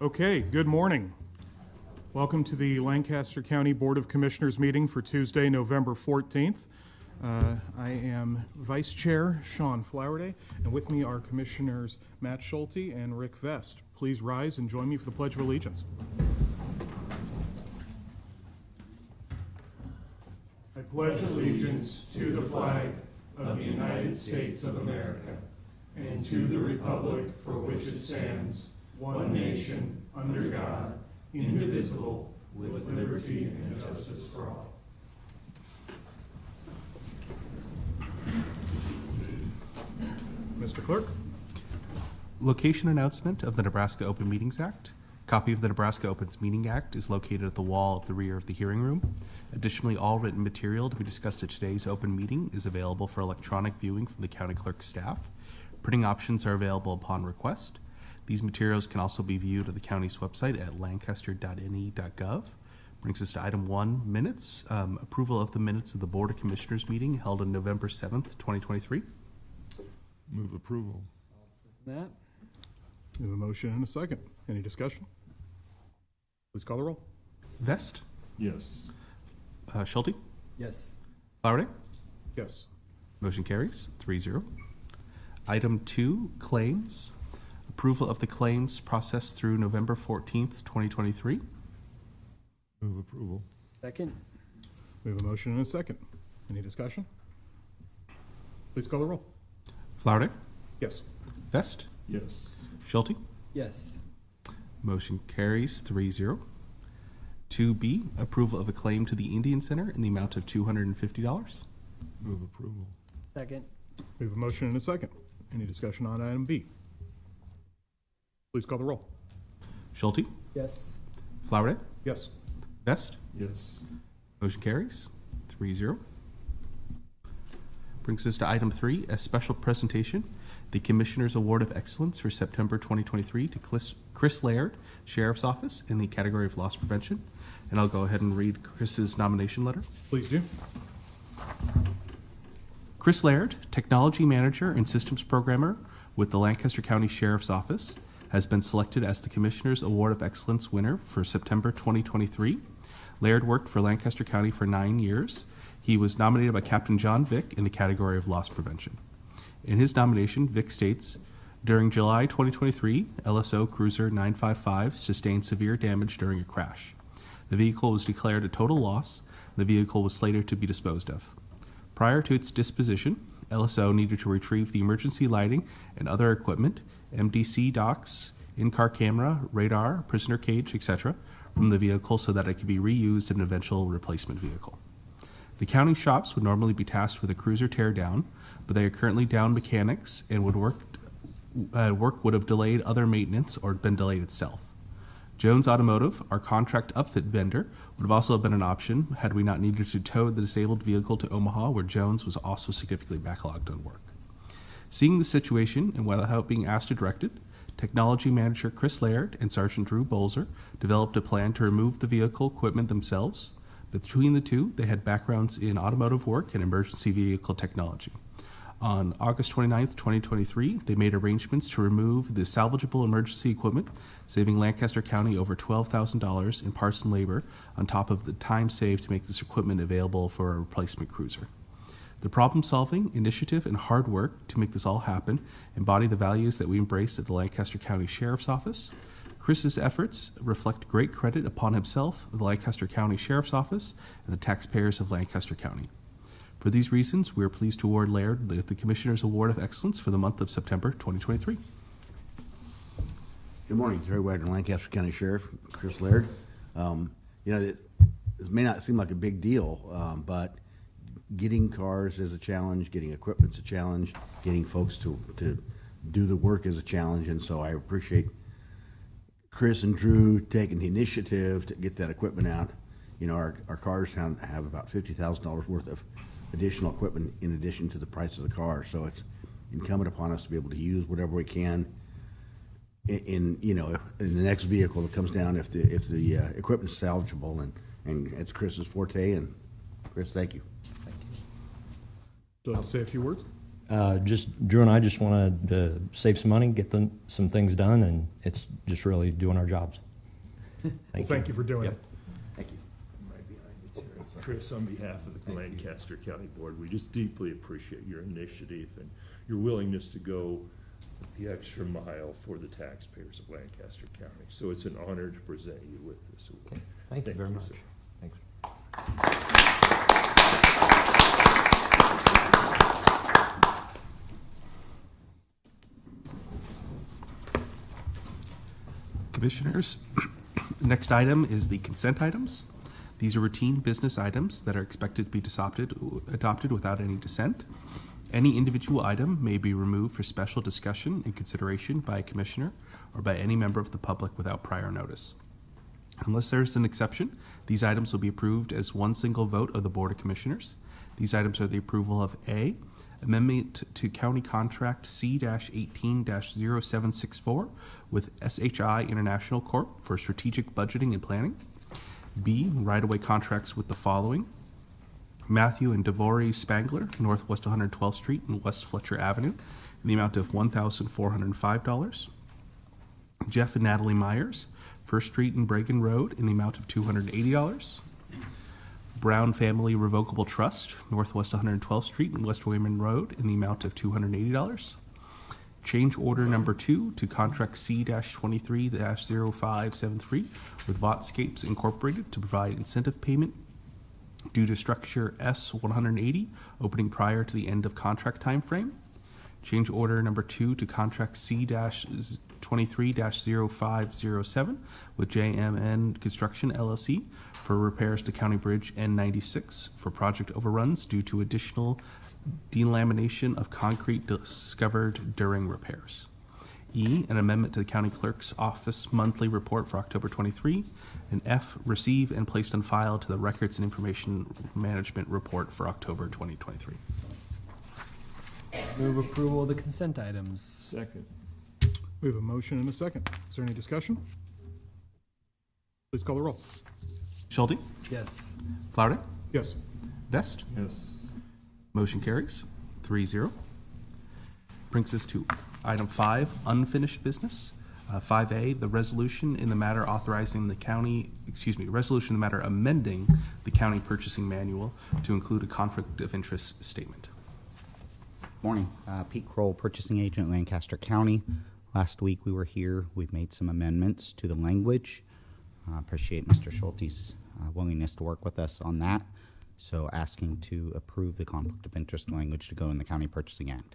Okay, good morning. Welcome to the Lancaster County Board of Commissioners meeting for Tuesday, November 14th. I am Vice Chair Sean Flowerday, and with me are Commissioners Matt Schulte and Rick Vest. Please rise and join me for the Pledge of Allegiance. I pledge allegiance to the flag of the United States of America and to the republic for which it stands, one nation, under God, indivisible, with liberty and justice for all. Mr. Clerk. Location announcement of the Nebraska Open Meetings Act. Copy of the Nebraska Open Meeting Act is located at the wall of the rear of the hearing room. Additionally, all written material to be discussed at today's open meeting is available for electronic viewing from the county clerk's staff. Printing options are available upon request. These materials can also be viewed at the county's website at lancaster.ne.gov. Brings us to item 1, minutes. Approval of the minutes of the Board of Commissioners meeting held on November 7th, 2023. Move approval. That. We have a motion and a second. Any discussion? Please call the roll. Vest. Yes. Schulte. Yes. Flowerday. Yes. Motion carries 3-0. Item 2, claims. Approval of the claims processed through November 14th, 2023. Move approval. Second. We have a motion and a second. Any discussion? Please call the roll. Flowerday. Yes. Vest. Yes. Schulte. Yes. Motion carries 3-0. 2B, approval of a claim to the Indian Center in the amount of $250. Move approval. Second. We have a motion and a second. Any discussion on item B? Please call the roll. Schulte. Yes. Flowerday. Yes. Vest. Yes. Motion carries 3-0. Brings us to item 3, a special presentation, the Commissioner's Award of Excellence for September 2023 to Chris Laird, Sheriff's Office, in the category of loss prevention. And I'll go ahead and read Chris's nomination letter. Please do. Chris Laird, Technology Manager and Systems Programmer with the Lancaster County Sheriff's Office, has been selected as the Commissioner's Award of Excellence winner for September 2023. Laird worked for Lancaster County for 9 years. He was nominated by Captain John Vick in the category of loss prevention. In his nomination, Vick states, during July 2023, LSO Cruiser 955 sustained severe damage during a crash. The vehicle was declared a total loss. The vehicle was slated to be disposed of. Prior to its disposition, LSO needed to retrieve the emergency lighting and other equipment, MDC docks, in-car camera, radar, prisoner cage, etc., from the vehicle so that it could be reused in an eventual replacement vehicle. The county shops would normally be tasked with a cruiser tear down, but they are currently down mechanics and work would have delayed other maintenance or been delayed itself. Jones Automotive, our contract upfit vendor, would have also been an option had we not needed to tow the disabled vehicle to Omaha, where Jones was also significantly backlogged on work. Seeing the situation and without being asked or directed, Technology Manager Chris Laird and Sergeant Drew Bolzer developed a plan to remove the vehicle equipment themselves. Between the two, they had backgrounds in automotive work and emergency vehicle technology. On August 29th, 2023, they made arrangements to remove the salvageable emergency equipment, saving Lancaster County over $12,000 in parts and labor on top of the time saved to make this equipment available for a replacement cruiser. The problem-solving, initiative, and hard work to make this all happen embody the values that we embrace at the Lancaster County Sheriff's Office. Chris's efforts reflect great credit upon himself, the Lancaster County Sheriff's Office, and the taxpayers of Lancaster County. For these reasons, we are pleased to award Laird the Commissioner's Award of Excellence for the month of September 2023. Good morning, Terry Wagner, Lancaster County Sheriff, Chris Laird. This may not seem like a big deal, but getting cars is a challenge, getting equipment's a challenge, getting folks to do the work is a challenge, and so I appreciate Chris and Drew taking the initiative to get that equipment out. You know, our cars have about $50,000 worth of additional equipment in addition to the price of the car, so it's incumbent upon us to be able to use whatever we can in the next vehicle that comes down if the equipment's salvageable, and it's Chris's forte. And Chris, thank you. So I'll say a few words. Drew and I just wanted to save some money, get some things done, and it's just really doing our jobs. Thank you for doing Yep. it. Thank you. Right behind you, Terry. Chris, on behalf of the Lancaster County Board, we just deeply appreciate your initiative and your willingness to go the extra mile for the taxpayers of Lancaster County. So it's an honor to present you with this award. Thank you very much. sir. Thanks. Commissioners, next item is the consent items. These are routine business items that are expected to be adopted without any dissent. Any individual item may be removed for special discussion and consideration by a commissioner or by any member of the public without prior notice. Unless there is an exception, these items will be approved as one single vote of the Board of Commissioners. These items are the approval of A, amendment to County Contract C-18-0764 with SHI International Corp. For strategic budgeting and planning. B, right-of-way contracts with the following: Matthew and Devori Spangler, Northwest 112th Street and West Fletcher Avenue, in the amount of $1,405. Jeff and Natalie Myers, First Street and Bregan Road, in the amount of $280. Brown Family Revocable Trust, Northwest 112th Street and West Wayman Road, in the amount of $280. Change order number 2 to contract C-23-0573 with Votscapes Incorporated to provide incentive payment due to structure S-180 opening prior to the end of contract timeframe. Change order number 2 to contract C-23-0507 with JMN Construction LLC for repairs to County Bridge N96 for project overruns due to additional delamination of concrete discovered during repairs. E, an amendment to the County Clerk's Office monthly report for October 23. And F, receive and placed on file to the Records and Information Management report for October 2023. Move approval of the consent items. Second. We have a motion and a second. Is there any discussion? Please call the roll. Schulte, Yes. Flowerday, Yes. Vest. Yes. Motion carries 3-0. Brings us to item 5, unfinished business. 5A, the resolution in the matter authorizing the county, resolution in the matter amending the county purchasing manual to include a conflict of interest statement. Morning. Pete Kroll, purchasing agent, Lancaster County. Last week we were here. We've made some amendments to the language. Appreciate Mr. Schulte's willingness to work with us on that. So asking to approve the conflict of interest language to go in the County Purchasing Act.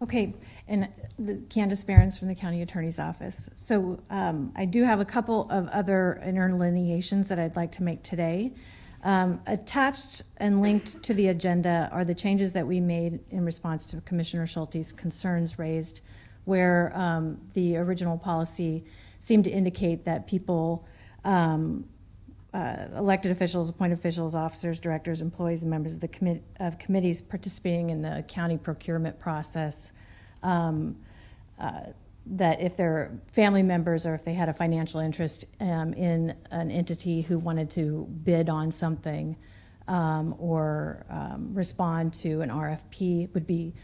Okay, and Candace Behrens from the County Attorney's Office. So I do have a couple of other interlineations that I'd like to make today. Attached and linked to the agenda are the changes that we made in response to Commissioner Schulte's concerns raised, where the original policy seemed to indicate that people, elected officials, appointed officials, officers, directors, employees, and members of the committees participating in the county procurement process, that if they're family members or if they had a financial interest in an entity who wanted to bid on something or respond to an RFP, would be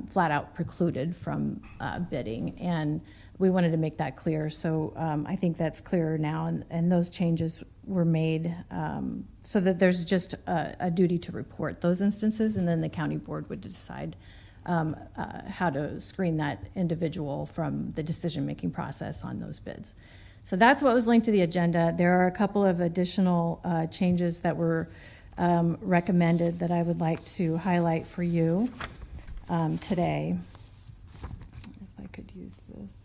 flat out precluded from bidding. And we wanted to make that clear. So I think that's clearer now, and those changes were made so that there's just a duty to report those instances, and then the county board would decide how to screen that individual from the decision-making process on those bids. So that's what was linked to the agenda. There are a couple of additional changes that were recommended that I would like to highlight for you today. If I could use this.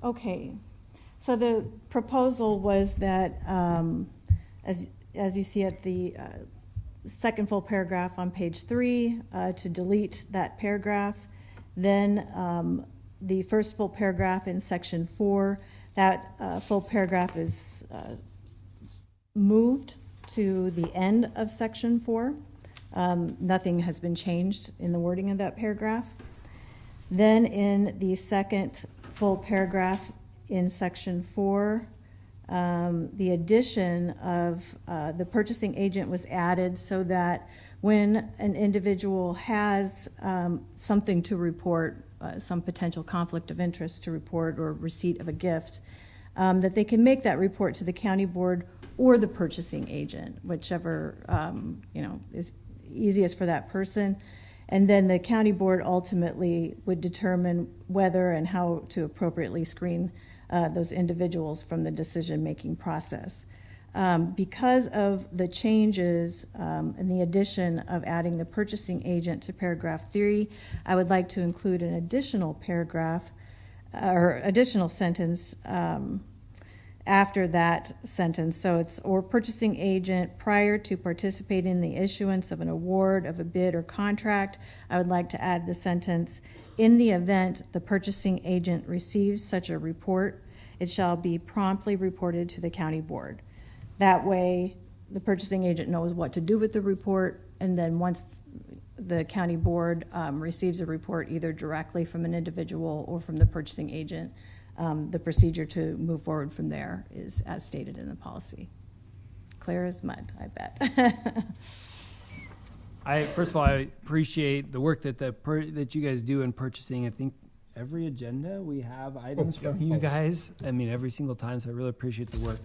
Okay, so the proposal was that, as you see at the second full paragraph on page 3, to delete that paragraph. Then the first full paragraph in section 4, that full paragraph is moved to the end of section 4. Nothing has been changed in the wording of that paragraph. Then in the second full paragraph in section 4, The addition of the purchasing agent was added so that when an individual has something to report, some potential conflict of interest to report or receipt of a gift, that they can make that report to the county board or the purchasing agent, whichever is easiest for that person. And then the county board ultimately would determine whether and how to appropriately screen those individuals from the decision-making process. Because of the changes and the addition of adding the purchasing agent to paragraph 3, I would like to include an additional paragraph or additional sentence after that sentence. So it's, or purchasing agent prior to participating in the issuance of an award of a bid or contract. I would like to add the sentence, in the event the purchasing agent receives such a report, it shall be promptly reported to the county board. That way, the purchasing agent knows what to do with the report, and then once the county board receives a report either directly from an individual or from the purchasing agent, the procedure to move forward from there is as stated in the policy. Clear as mud, I bet. First of all, I appreciate the work that you guys do in purchasing. I think every agenda we have items from you guys. I mean, every single time, so I really appreciate the work.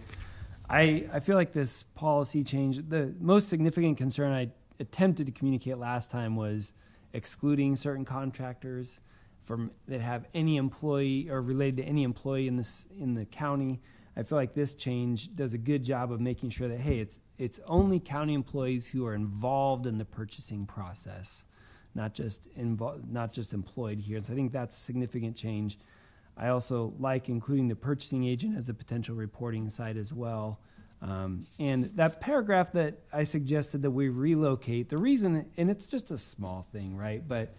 I feel like this policy change, the most significant concern I attempted to communicate last time was excluding certain contractors from that have any employee or related to any employee in the county. I feel like this change does a good job of making sure that, hey, it's only county employees who are involved in the purchasing process, not just employed here. And so I think that's a significant change. I also like including the purchasing agent as a potential reporting site as well. And that paragraph that I suggested that we relocate, the reason, and it's just a small thing, right? But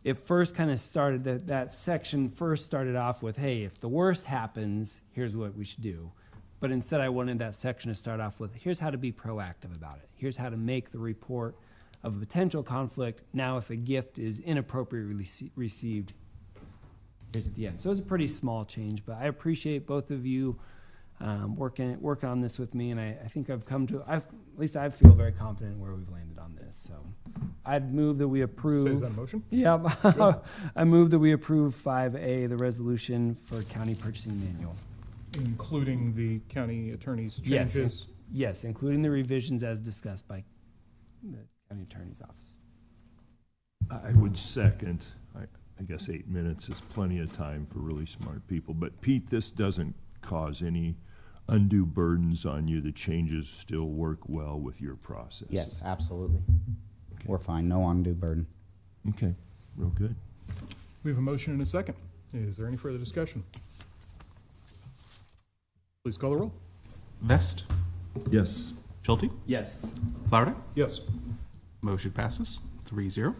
it first kind of started, that section first started off with, hey, if the worst happens, here's what we should do. But instead I wanted that section to start off with, here's how to be proactive about it. Here's how to make the report of a potential conflict. Now, if a gift is inappropriately received, here's at the end. So it's a pretty small change, but I appreciate both of you working on this with me, and I think I've come to, at least I feel very confident where we've landed on this. So I'd move that we approve. So is that a motion? Yeah. I move that we approve 5A, the resolution for county purchasing manual. Including the county attorney's changes? Yes, including the revisions as discussed by the county attorney's office. I would second. I guess 8 minutes is plenty of time for really smart people. But Pete, this doesn't cause any undue burdens on you. The changes still work well with your process. Yes, absolutely. Okay. We're fine, no undue burden. Okay, real good. We have a motion and a second. Is there any further discussion? Please call the roll. Vest, Yes. Schulte, Yes. Flowerday. Yes. Motion passes 3-0.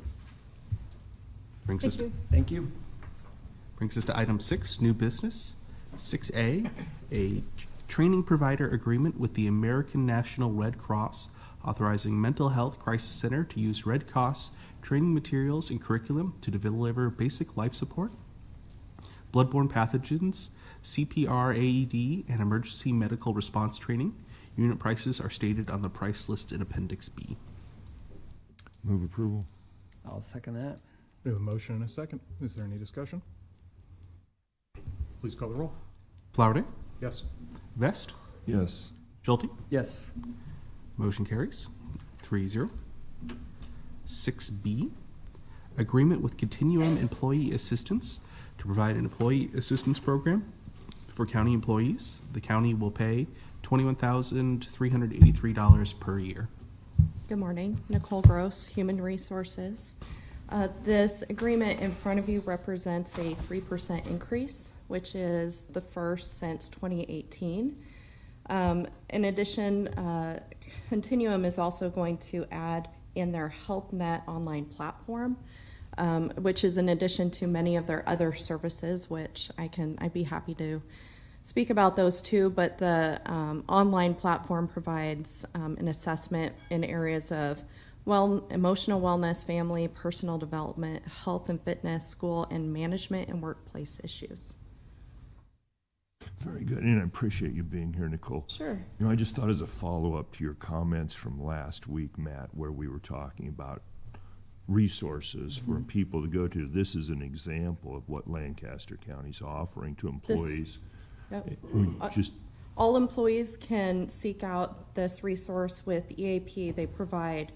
Brings us Thank you. to item 6, new business. 6A, a training provider agreement with the American National Red Cross authorizing Mental Health Crisis Center to use Red Cross training materials and curriculum to deliver basic life support, bloodborne pathogens, CPR, AED, and emergency medical response training. Unit prices are stated on the price list in Appendix B. Move approval. I'll second that. We have a motion and a second. Is there any discussion? Please call the roll. Flowerday, Yes. Vest, Yes. Schulte. Yes. Motion carries 3-0. 6B, agreement with Continuum Employee Assistance to provide an employee assistance program for county employees. The county will pay $21,383 per year. Good morning, Nicole Gross, Human Resources. This agreement in front of you represents a 3% increase, which is the first since 2018. In addition, Continuum is also going to add in their HelpNet online platform, which is in addition to many of their other services, which I'd be happy to speak about those too, but the online platform provides an assessment in areas of emotional wellness, family, personal development, health and fitness, school and management, and workplace issues. Very good, and I appreciate you being here, Nicole. Sure. You know, I just thought as a follow-up to your comments from last week, Matt, where we were talking about resources for people to go to, this is an example of what Lancaster County's offering to employees. Yep. who just, All employees can seek out this resource with EAP. They provide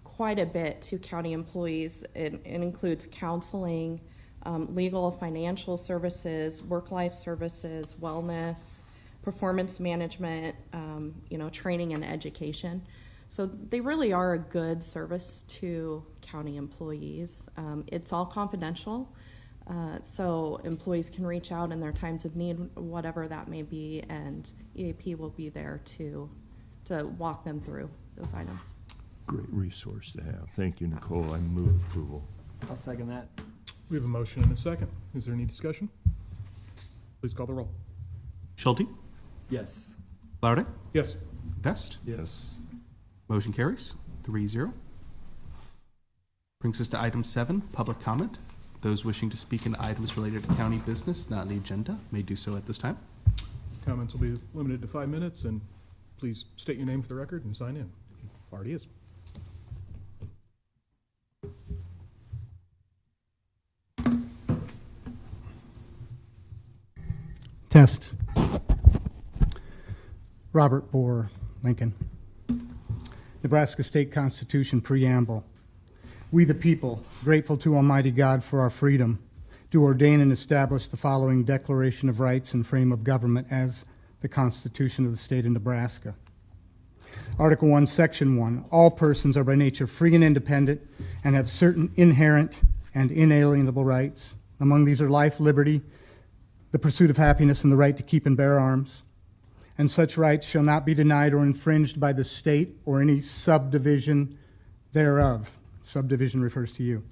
quite a bit to county employees. It includes counseling, legal, financial services, work-life services, wellness, performance management, training and education. So they really are a good service to county employees. It's all confidential, so employees can reach out in their times of need, whatever that may be, and EAP will be there to walk them through those items. great resource to have. Thank you, Nicole. I move approval. I'll second that. We have a motion and a second. Is there any discussion? Please call the roll. Schulte, Yes. Flowerday, Yes. Vest. Yes. Motion carries 3-0. Brings us to item 7, public comment. Those wishing to speak in items related to county business not on the agenda may do so at this time. Comments will be limited to 5 minutes, and please state your name for the record and sign in. Already is. Test. Robert Bohr, Lincoln. Nebraska State Constitution Preamble. We the people, grateful to Almighty God for our freedom, do ordain and establish the following Declaration of Rights and frame of government as the Constitution of the State of Nebraska. Article 1, Section 1, all persons are by nature free and independent and have certain inherent and inalienable rights. Among these are life, liberty, the pursuit of happiness, and the right to keep and bear arms. And such rights shall not be denied or infringed by the state or any subdivision thereof. Subdivision refers to you.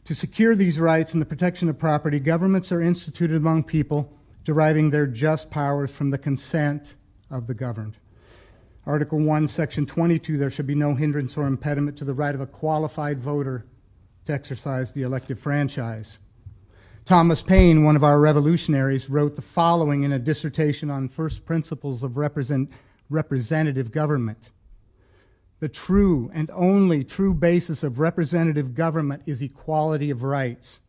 To secure these rights and the protection of property, governments are instituted among people, deriving their just powers from the consent of the governed. Article 1, Section 22, there shall be no hindrance or impediment to the right of a qualified voter to exercise the elective franchise. Thomas Paine, one of our revolutionaries, wrote the following in a dissertation on first principles of representative government. The true and only true basis of representative government is equality of rights.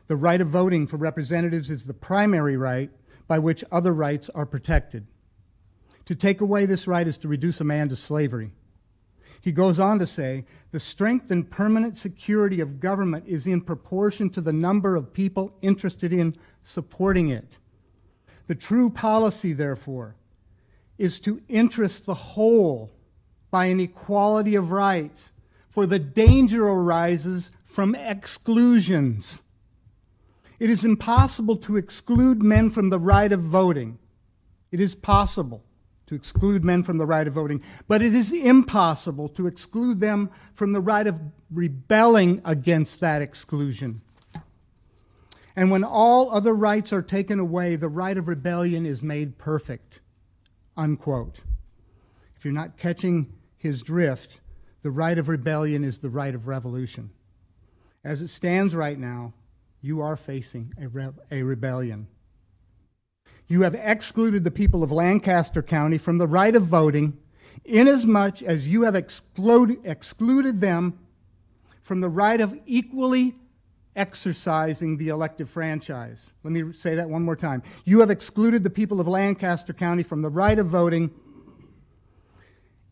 The right of voting for representatives is the primary right by which other rights are protected. To take away this right is to reduce a man to slavery. He goes on to say, the strength and permanent security of government is in proportion to the number of people interested in supporting it. The true policy, therefore, is to interest the whole by an equality of rights, for the danger arises from exclusions. It is impossible to exclude men from the right of voting. It is possible to exclude men from the right of voting, but it is impossible to exclude them from the right of rebelling against that exclusion. And when all other rights are taken away, the right of rebellion is made perfect, unquote. If you're not catching his drift, the right of rebellion is the right of revolution. As it stands right now, you are facing a rebellion. You have excluded the people of Lancaster County from the right of voting, inasmuch as you have excluded them from the right of equally exercising the elective franchise. Let me say that one more time. You have excluded the people of Lancaster County from the right of voting,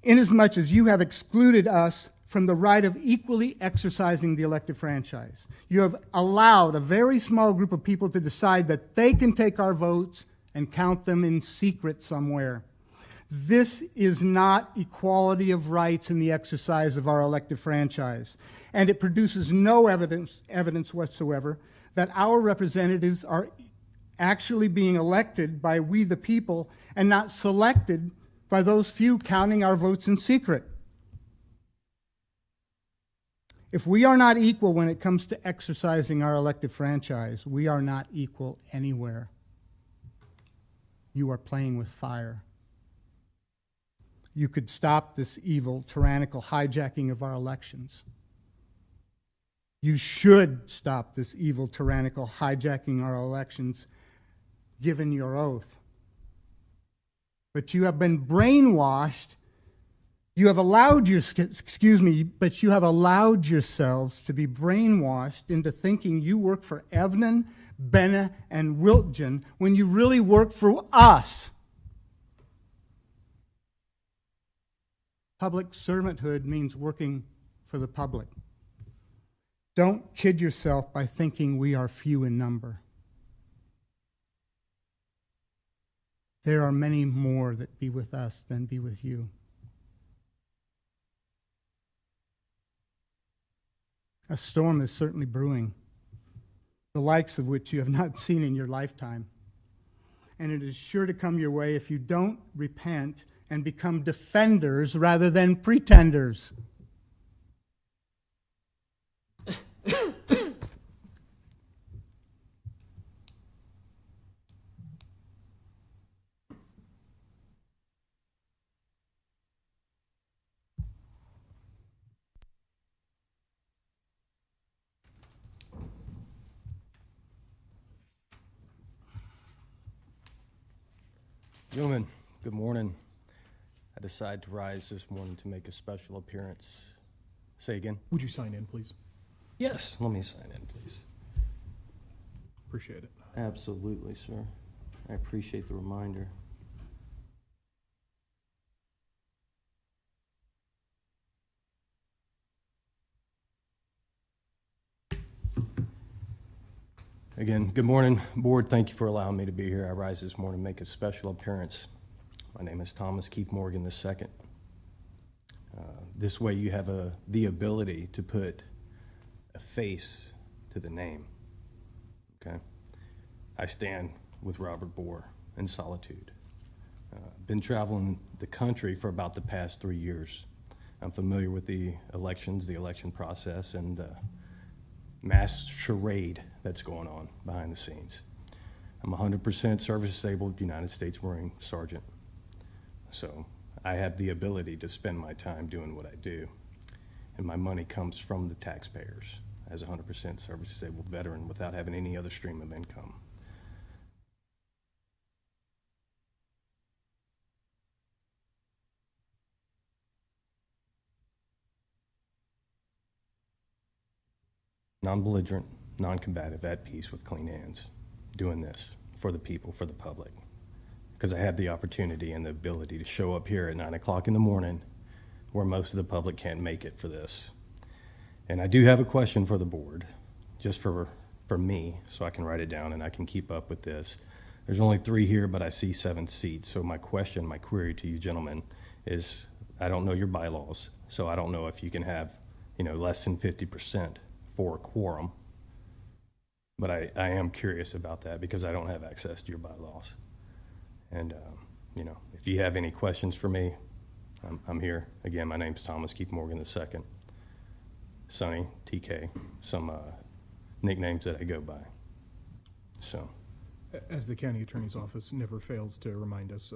inasmuch as you have excluded us from the right of equally exercising the elective franchise. You have allowed a very small group of people to decide that they can take our votes and count them in secret somewhere. This is not equality of rights in the exercise of our elective franchise, and it produces no evidence whatsoever that our representatives are actually being elected by we the people and not selected by those few counting our votes in secret. If we are not equal when it comes to exercising our elective franchise, we are not equal anywhere. You are playing with fire. You could stop this evil, tyrannical hijacking of our elections. You should stop this evil, tyrannical hijacking our elections, given your oath. but you have been brainwashed. You have allowed but you have allowed yourselves to be brainwashed into thinking you work for Evnan, Benna, and Wiltgen when you really work for us. Public servanthood means working for the public. Don't kid yourself by thinking we are few in number. There are many more that be with us than be with you. A storm is certainly brewing, the likes of which you have not seen in your lifetime. And it is sure to come your way if you don't repent and become defenders rather than pretenders. Gentlemen, good morning. I decided to rise this morning to make a special appearance. Say again? Would you sign in, please? Yes. Let me sign in, please. Appreciate it. Absolutely, sir. I appreciate the reminder. Again, good morning, board. Thank you for allowing me to be here. I rise this morning to make a special appearance. My name is Thomas Keith Morgan II. This way you have the ability to put a face to the name, okay? I stand with Robert Bohr in solitude. Been traveling the country for about the past 3 years. I'm familiar with the elections, the election process, and the mass charade that's going on behind the scenes. I'm 100% service-disabled United States Marine Sergeant. So I have the ability to spend my time doing what I do, and my money comes from the taxpayers as a 100% service-disabled veteran without having any other stream of income. Non-belligerent, non-combative, at peace with clean hands, doing this for the people, for the public. Because I have the opportunity and the ability to show up here at 9 o'clock in the morning where most of the public can't make it for this. And I do have a question for the board, just for me, so I can write it down and I can keep up with this. There's only 3 here, but I see 7 seats. So my question, my query to you gentlemen is, I don't know your bylaws, so I don't know if you can have, less than 50% for a quorum. But I am curious about that because I don't have access to your bylaws. And, if you have any questions for me, I'm here. Again, my name's Thomas Keith Morgan II. Sonny, TK, some nicknames that I go by. So. As the county attorney's office never fails to remind us,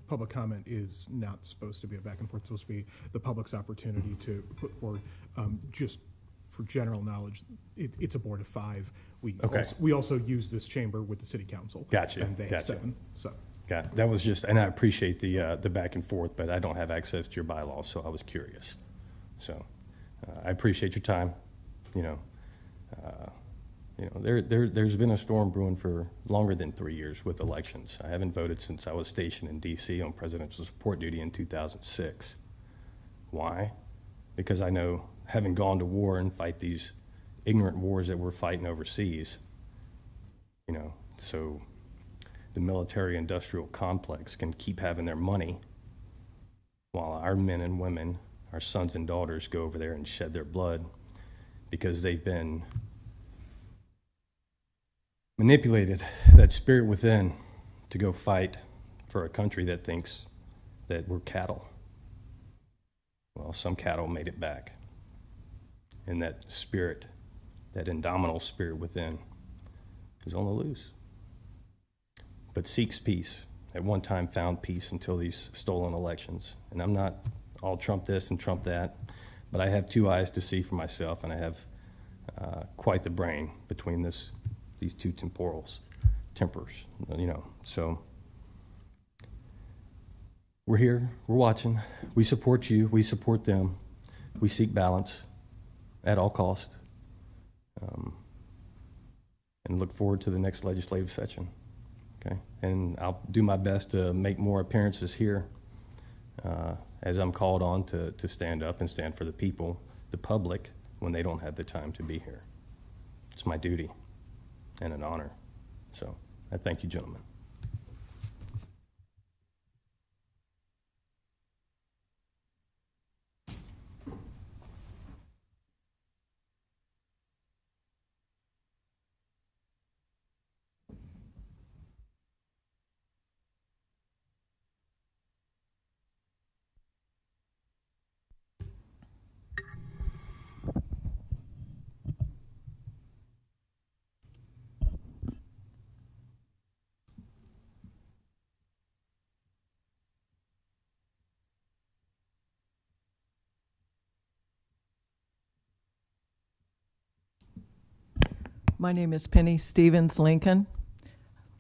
public comment is not supposed to be a back and forth. It's supposed to be the public's opportunity to put forward, just for general knowledge, it's a board of 5. We also use this chamber with the city council. Gotcha. And they have 7, so. Got it. That was just, and I appreciate the back and forth, but I don't have access to your bylaws, so I was curious. So I appreciate your time. There's been a storm brewing for longer than 3 years with elections. I haven't voted since I was stationed in D.C. on presidential support duty in 2006. Why? Because I know, having gone to war and fight these ignorant wars that we're fighting overseas, so the military-industrial complex can keep having their money while our men and women, our sons and daughters, go over there and shed their blood because they've been manipulated, that spirit within, to go fight for a country that thinks that we're cattle. Well, some cattle made it back. And that spirit, that indomitable spirit within, is on the loose. But seeks peace. At one time found peace until these stolen elections. And I'm not all Trump this and Trump that, but I have 2 eyes to see for myself, and I have quite the brain between these 2 tempers. So We're here, we're watching, we support you, we support them, we seek balance at all costs, and look forward to the next legislative session, okay? And I'll do my best to make more appearances here as I'm called on to stand up and stand for the people, the public, when they don't have the time to be here. It's my duty and an honor. So I thank you, gentlemen. My name is Penny Stevens Lincoln.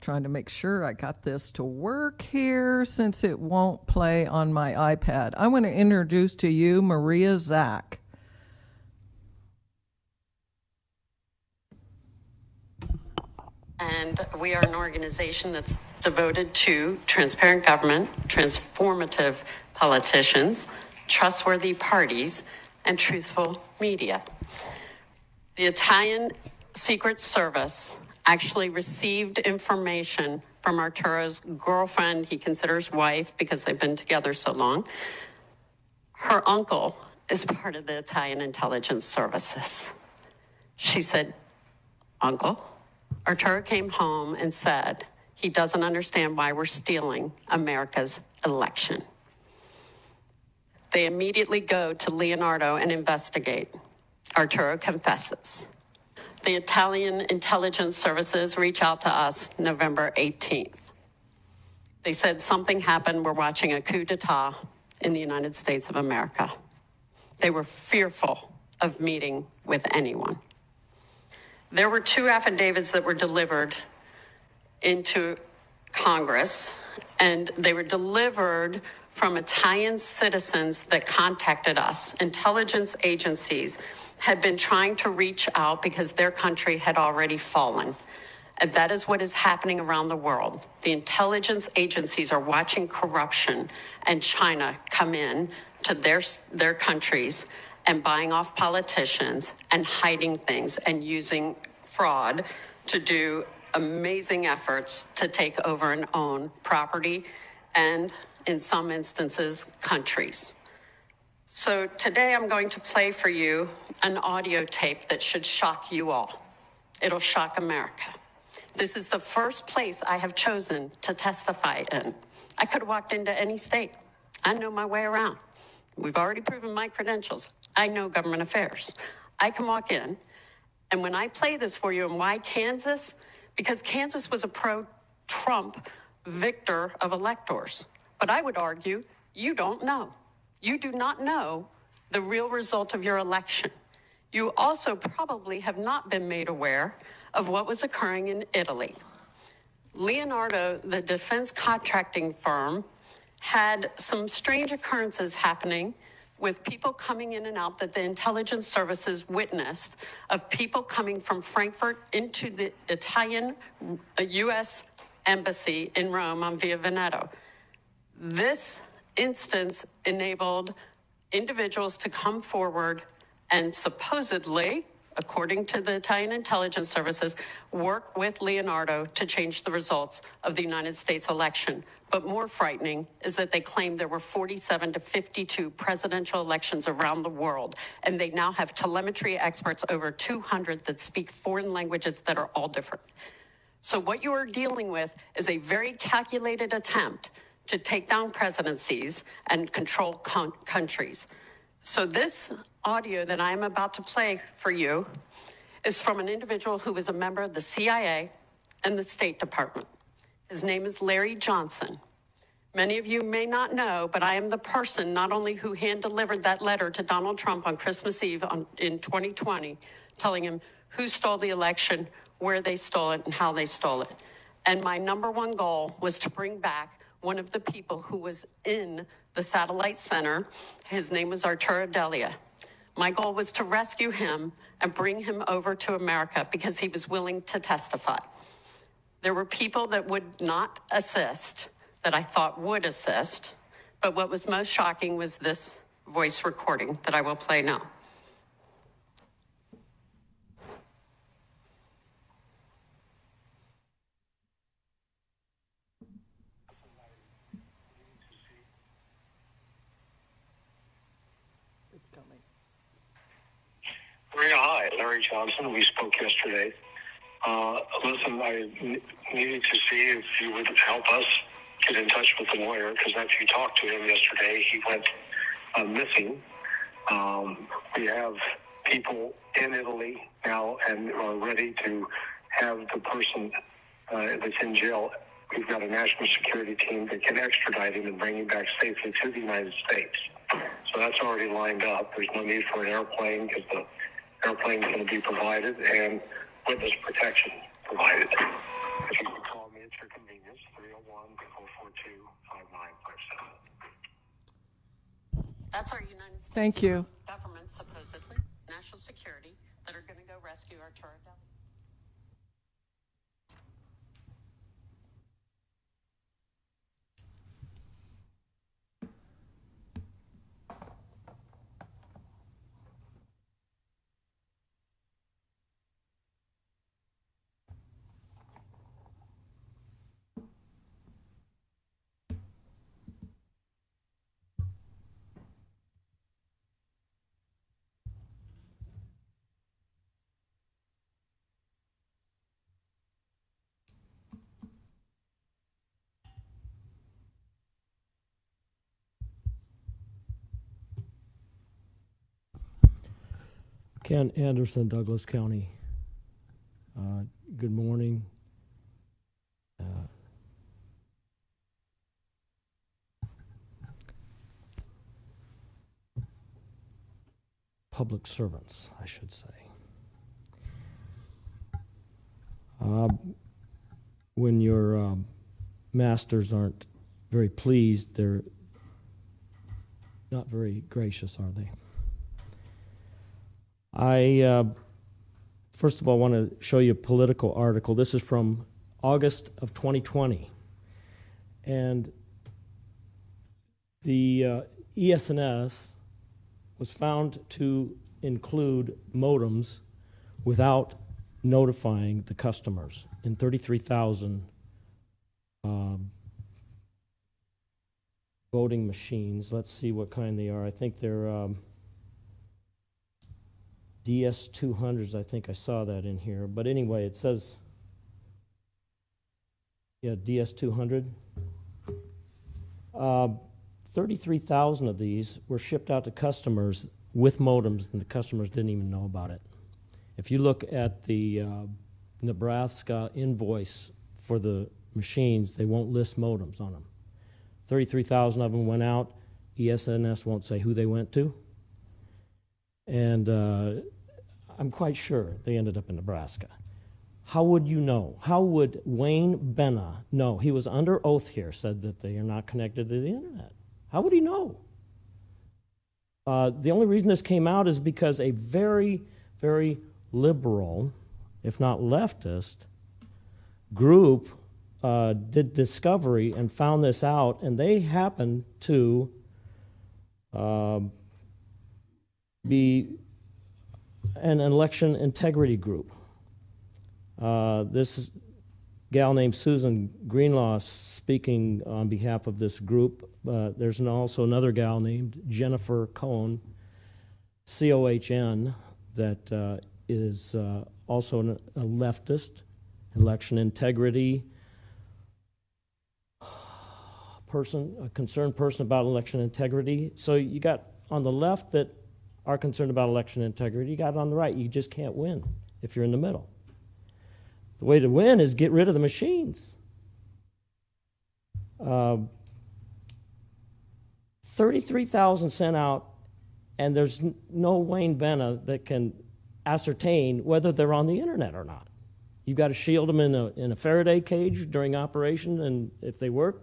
Trying to make sure I got this to work here since it won't play on my iPad. I want to introduce to you Maria Zach. And we are an organization that's devoted to transparent government, transformative politicians, trustworthy parties, and truthful media. The Italian Secret Service actually received information from Arturo's girlfriend, he considers wife because they've been together so long. Her uncle is part of the Italian intelligence services. She said, "Uncle, Arturo came home and said he doesn't understand why we're stealing America's election." They immediately go to Leonardo and investigate. Arturo confesses. The Italian intelligence services reach out to us November 18th. They said something happened. We're watching a coup d'etat in the United States of America. They were fearful of meeting with anyone. There were 2 affidavits that were delivered into Congress, and they were delivered from Italian citizens that contacted us. Intelligence agencies had been trying to reach out because their country had already fallen. And that is what is happening around the world. The intelligence agencies are watching corruption and China come in to their countries and buying off politicians and hiding things and using fraud to do amazing efforts to take over and own property and, in some instances, countries. So today I'm going to play for you an audio tape that should shock you all. It'll shock America. This is the first place I have chosen to testify in. I could have walked into any state. I know my way around. We've already proven my credentials. I know government affairs. I can walk in, and when I play this for you, and why Kansas? Because Kansas was a pro-Trump victor of electors. But I would argue you don't know. You do not know the real result of your election. You also probably have not been made aware of what was occurring in Italy. Leonardo, the defense contracting firm, had some strange occurrences happening with people coming in and out that the intelligence services witnessed, of people coming from Frankfurt into the Italian U.S. embassy in Rome on Via Veneto. This instance enabled individuals to come forward and supposedly, according to the Italian intelligence services, work with Leonardo to change the results of the United States election. But more frightening is that they claim there were 47 to 52 presidential elections around the world, and they now have telemetry experts, over 200, that speak foreign languages that are all different. So what you are dealing with is a very calculated attempt to take down presidencies and control countries. So this audio that I am about to play for you is from an individual who was a member of the CIA and the State Department. His name is Larry Johnson. Many of you may not know, but I am the person not only who hand-delivered that letter to Donald Trump on Christmas Eve in 2020, telling him who stole the election, where they stole it, and how they stole it. And my number one goal was to bring back one of the people who was in the satellite center. His name was Arturo Delia. My goal was to rescue him and bring him over to America because he was willing to testify. There were people that would not assist, that I thought would assist, but what was most shocking was this voice recording that I will play now. Maria, hi, Larry Johnson. We spoke yesterday. Listen, I needed to see if you would help us get in touch with the lawyer, because after you talked to him yesterday, he went missing. We have people in Italy now and are ready to have the person that's in jail. We've got a national security team that can extradite him and bring him back safely to the United States. So that's already lined up. There's no need for an airplane because the airplane is going to be provided and witness protection provided. If you can call me at your convenience, 301-442-5957. That's our United States Thank you. government, supposedly, national security, that are going to go rescue Arturo Delia. Ken Anderson, Douglas County. Good morning. Public servants, I should say. When your masters aren't very pleased, they're not very gracious, are they? I, first of all, want to show you a political article. This is from August of 2020. And the ES&S was found to include modems without notifying the customers in 33,000 voting machines. Let's see what kind they are. I think they're DS200s, I think I saw that in here. But anyway, it says, yeah, DS200. 33,000 of these were shipped out to customers with modems, and the customers didn't even know about it. If you look at the Nebraska invoice for the machines, they won't list modems on them. 33,000 of them went out. ES&S won't say who they went to. And I'm quite sure they ended up in Nebraska. How would you know? How would Wayne Benna know? He was under oath here, said that they are not connected to the internet. How would he know? The only reason this came out is because a very, very liberal, if not leftist, group did discovery and found this out, and they happened to be an election integrity group. This gal named Susan Greenlaw speaking on behalf of this group. There's also another gal named Jennifer Cohn, C-O-H-N, that is also a leftist, election integrity person, a concerned person about election integrity. So you got on the left that are concerned about election integrity. You got on the right, you just can't win if you're in the middle. The way to win is get rid of the machines. 33,000 sent out, and there's no Wayne Benna that can ascertain whether they're on the internet or not. You've got to shield them in a Faraday cage during operation, and if they work,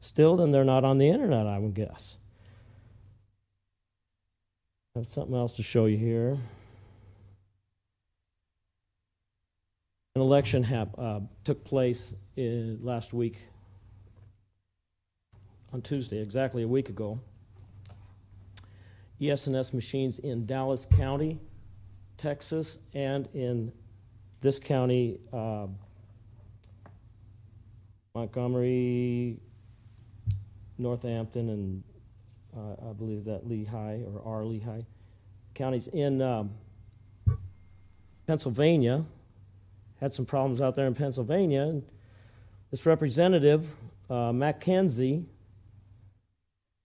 still, then they're not on the internet, I would guess. I have something else to show you here. An election took place last week on Tuesday, exactly a week ago. ES&S machines in Dallas County, Texas, and in this county, Montgomery, Northampton, and I believe that Lehigh, or our Lehigh counties in Pennsylvania. Had some problems out there in Pennsylvania. And this representative, Mackenzie,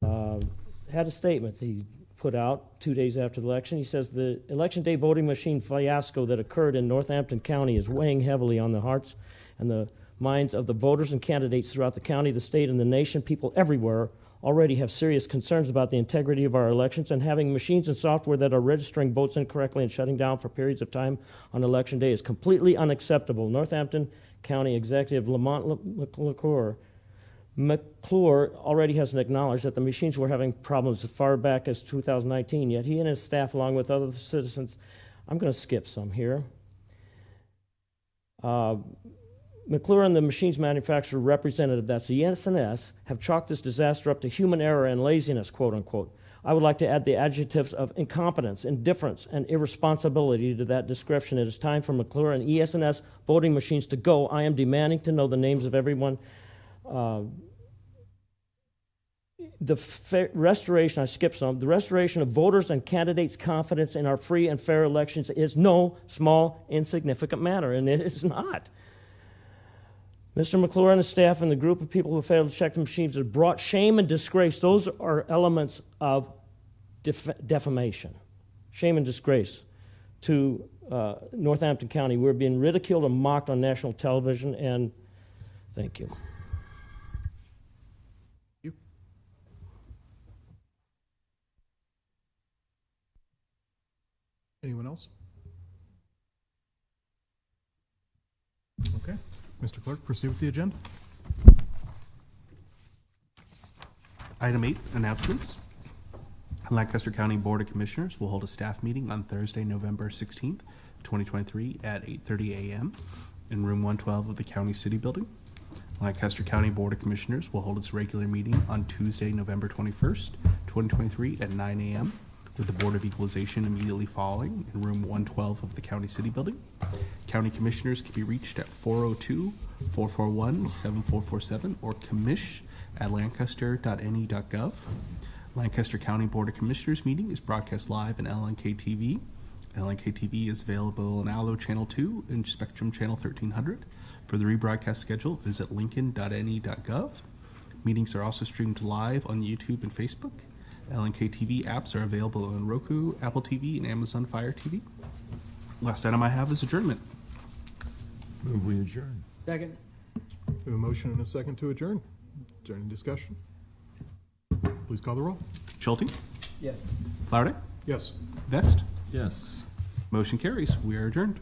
had a statement he put out 2 days after the election. He says the election day voting machine fiasco that occurred in Northampton County is weighing heavily on the hearts and the minds of the voters and candidates throughout the county, the state, and the nation. People everywhere already have serious concerns about the integrity of our elections, and having machines and software that are registering votes incorrectly and shutting down for periods of time on election day is completely unacceptable. Northampton County Executive Lamont McClure already has acknowledged that the machines were having problems as far back as 2019, yet he and his staff, along with other citizens, I'm going to skip some here. McClure and the machines manufacturer representative, that's the ES&S, have chalked this disaster up to human error and laziness, quote unquote. I would like to add the adjectives of incompetence, indifference, and irresponsibility to that description. It is time for McClure and ES&S voting machines to go. I am demanding to know the names of everyone. Restoration, I skipped some, the restoration of voters and candidates' confidence in our free and fair elections is no small, insignificant matter, and it is not. Mr. McClure and his staff and the group of people who failed to check the machines have brought shame and disgrace. Those are elements of defamation. Shame and disgrace to Northampton County. We're being ridiculed and mocked on national television, and thank you. Anyone else? Okay. Mr. Clerk, proceed with the agenda. Item 8, announcements. Lancaster County Board of Commissioners will hold a staff meeting on Thursday, November 16th, 2023 at 8:30 a.m. in room 112 of the County City Building. Lancaster County Board of Commissioners will hold its regular meeting on Tuesday, November 21st, 2023 at 9 a.m. with the Board of Equalization immediately following in room 112 of the County City Building. County Commissioners can be reached at 402-441-7447 or commish@lancaster.ne.gov. Lancaster County Board of Commissioners meeting is broadcast live on LNK TV. LNK TV is available on Allo Channel 2 and Spectrum Channel 1300. For the rebroadcast schedule, visit lincoln.ne.gov. Meetings are also streamed live on YouTube and Facebook. LNK TV apps are available on Roku, Apple TV, and Amazon Fire TV. Last item I have is adjournment. Move we adjourn. Second. We have a motion and a second to adjourn. Is there any discussion? Please call the roll. Schulte? Yes. Flowerday? Yes. Vest? Yes. Motion carries. We are adjourned.